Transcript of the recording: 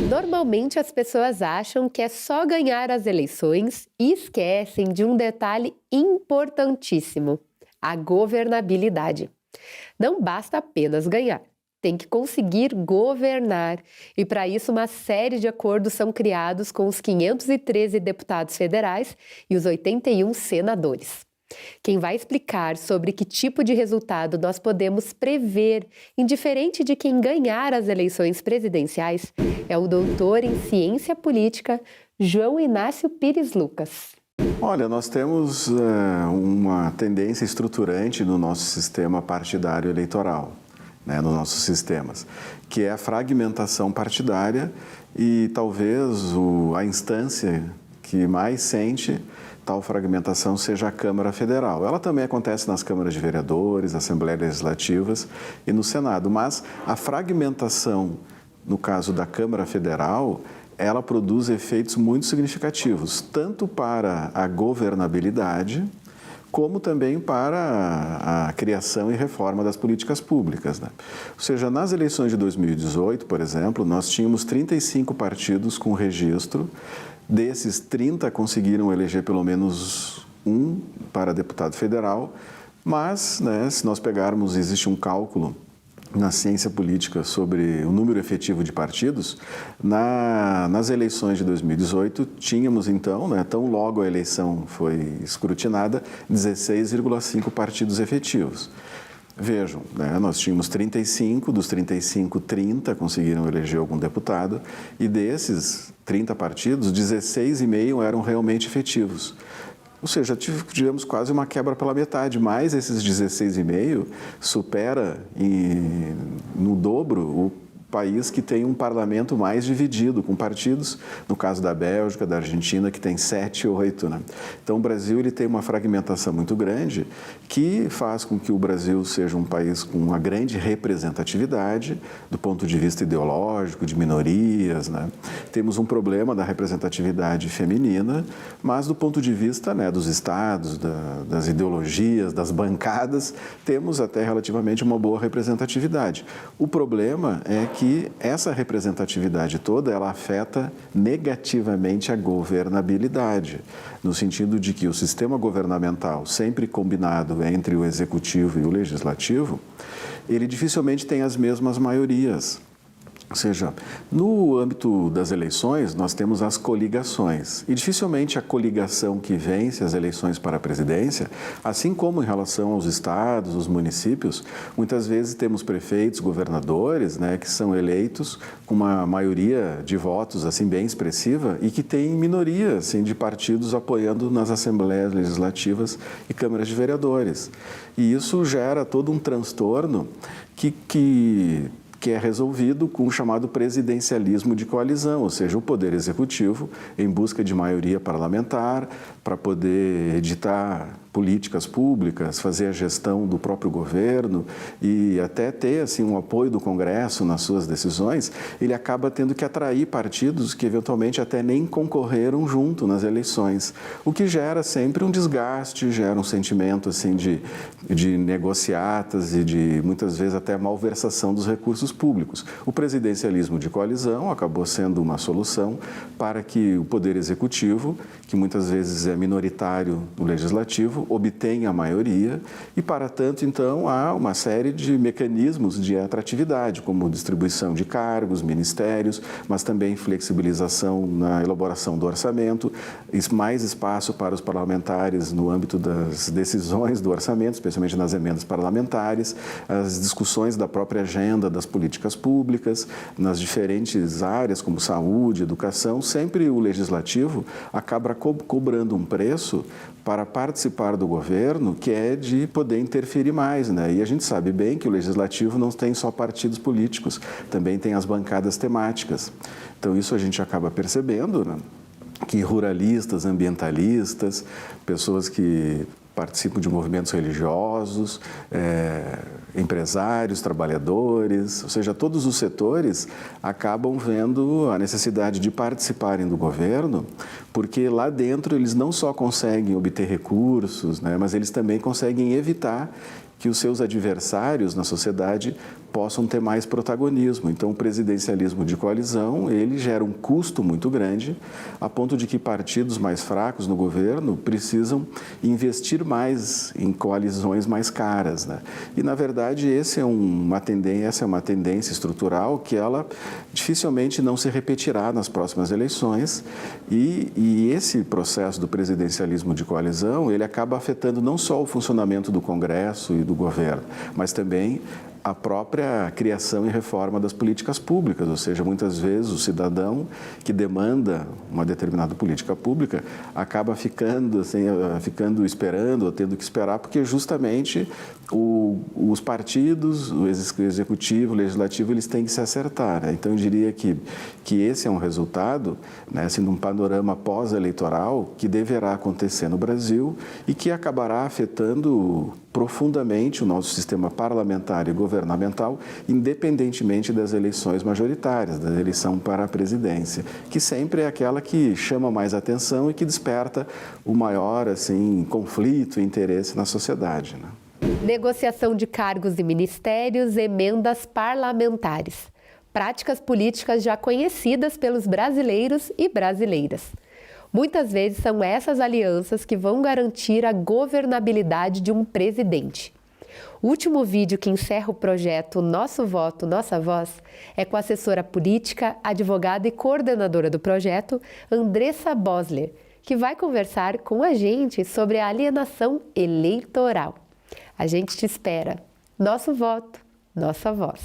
Normalmente as pessoas acham que é só ganhar as eleições e esquecem de um detalhe importantíssimo: a governabilidade. Não basta apenas ganhar, tem que conseguir governar. E para isso, uma série de acordos são criados com os 513 deputados federais e os 81 senadores. Quem vai explicar sobre que tipo de resultado nós podemos prever, indiferente de quem ganhar as eleições presidenciais, é o doutor em ciência política, João Inácio Pires Lucas. Olha, nós temos uma tendência estruturante no nosso sistema partidário eleitoral, né, nos nossos sistemas, que é a fragmentação partidária e talvez a instância que mais sente tal fragmentação seja a Câmara Federal. Ela também acontece nas câmaras de vereadores, assembleias legislativas e no Senado, mas a fragmentação, no caso da Câmara Federal, ela produz efeitos muito significativos, tanto para a governabilidade, como também para a criação e reforma das políticas públicas, né? Ou seja, nas eleições de 2018, por exemplo, nós tínhamos 35 partidos com registro. Desses, 30 conseguiram eleger pelo menos um para deputado federal, mas, né, se nós pegarmos, existe um cálculo na ciência política sobre o número efetivo de partidos. Nas eleições de 2018, tínhamos então, né, tão logo a eleição foi escrutinada, 16,5 partidos efetivos. Vejam, né, nós tínhamos 35, dos 35, 30 conseguiram eleger algum deputado, e desses 30 partidos, 16,5 eram realmente efetivos. Ou seja, tivemos quase uma quebra pela metade, mas esses 16,5 supera no dobro o país que tem um parlamento mais dividido, com partidos, no caso da Bélgica, da Argentina, que tem 7, 8, né? Então, o Brasil ele tem uma fragmentação muito grande que faz com que o Brasil seja um país com uma grande representatividade do ponto de vista ideológico, de minorias, né? Temos um problema da representatividade feminina, mas do ponto de vista, né, dos estados, das ideologias, das bancadas, temos até relativamente uma boa representatividade. O problema é que essa representatividade toda, ela afeta negativamente a governabilidade, no sentido de que o sistema governamental, sempre combinado entre o executivo e o legislativo, ele dificilmente tem as mesmas maiorias. Ou seja, no âmbito das eleições, nós temos as coligações. E dificilmente a coligação que vence as eleições para a presidência, assim como em relação aos estados, os municípios, muitas vezes temos prefeitos, governadores, né, que são eleitos com uma maioria de votos assim, bem expressiva e que tem minoria assim, de partidos apoiando nas assembleias legislativas e câmaras de vereadores. E isso gera todo um transtorno que é resolvido com o chamado presidencialismo de coalizão, ou seja, o Poder Executivo em busca de maioria parlamentar para poder editar políticas públicas, fazer a gestão do próprio governo e até ter assim, um apoio do Congresso nas suas decisões, ele acaba tendo que atrair partidos que eventualmente até nem concorreram junto nas eleições, o que gera sempre um desgaste, gera um sentimento assim, de negociatas e de muitas vezes até malversação dos recursos públicos. O presidencialismo de coalizão acabou sendo uma solução para que o Poder Executivo, que muitas vezes é minoritário no Legislativo, obtenha a maioria e, para tanto, então, há uma série de mecanismos de atratividade, como distribuição de cargos, ministérios, mas também flexibilização na elaboração do orçamento, mais espaço para os parlamentares no âmbito das decisões do orçamento, especialmente nas emendas parlamentares, as discussões da própria agenda das políticas públicas, nas diferentes áreas como saúde, educação, sempre o Legislativo acaba cobrando um preço para participar do governo, que é de poder interferir mais, né? E a gente sabe bem que o Legislativo não tem só partidos políticos, também tem as bancadas temáticas. Então, isso a gente acaba percebendo, né? Que ruralistas, ambientalistas, pessoas que participam de movimentos religiosos, empresários, trabalhadores, ou seja, todos os setores acabam vendo a necessidade de participarem do governo, porque lá dentro eles não só conseguem obter recursos, né, mas eles também conseguem evitar que os seus adversários na sociedade possam ter mais protagonismo. Então, o presidencialismo de coalizão, ele gera um custo muito grande, a ponto de que partidos mais fracos no governo precisam investir mais em coalizões mais caras, né? E, na verdade, essa é uma tendência estrutural que ela dificilmente não se repetirá nas próximas eleições, e esse processo do presidencialismo de coalizão, ele acaba afetando não só o funcionamento do Congresso e do governo, mas também a própria criação e reforma das políticas públicas, ou seja, muitas vezes o cidadão que demanda uma determinada política pública acaba ficando esperando, ou tendo que esperar, porque justamente os partidos, o executivo, o legislativo, eles têm que se acertar, né? Então, eu diria que esse é um resultado, né, assim, de um panorama pós-eleitoral que deverá acontecer no Brasil e que acabará afetando profundamente o nosso sistema parlamentar e governamental, independentemente das eleições majoritárias, da eleição para a presidência, que sempre é aquela que chama mais atenção e que desperta o maior, assim, conflito e interesse na sociedade, né? Negociação de cargos e ministérios, emendas parlamentares. Práticas políticas já conhecidas pelos brasileiros e brasileiras. Muitas vezes são essas alianças que vão garantir a governabilidade de um presidente. O último vídeo que encerra o projeto Nosso Voto, Nossa Voz é com a assessora política, advogada e coordenadora do projeto, Andressa Bosler, que vai conversar com a gente sobre a alienação eleitoral. A gente te espera. Nosso voto, nossa voz.